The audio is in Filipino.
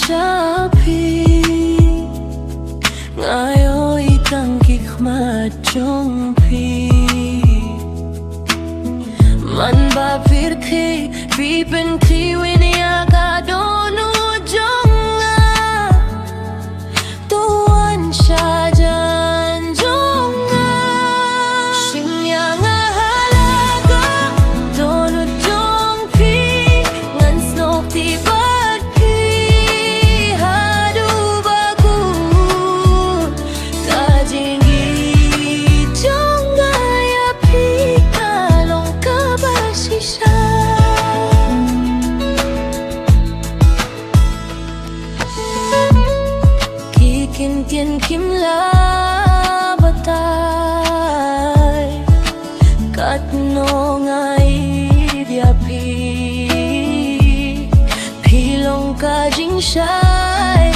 sa pi ngayo itang kikma chong pi man ba phir thi vi pen thi winia ka Dohnud jong a tuan sha jan jong a Shim yang a halaga Dohnud jong pi ngan snok ti bat pi hadu bagu ka jingi jong a ya pi kalong ka ba shisha Kikin kian kim la batai kat no ngai dia pi pilong ka jing shai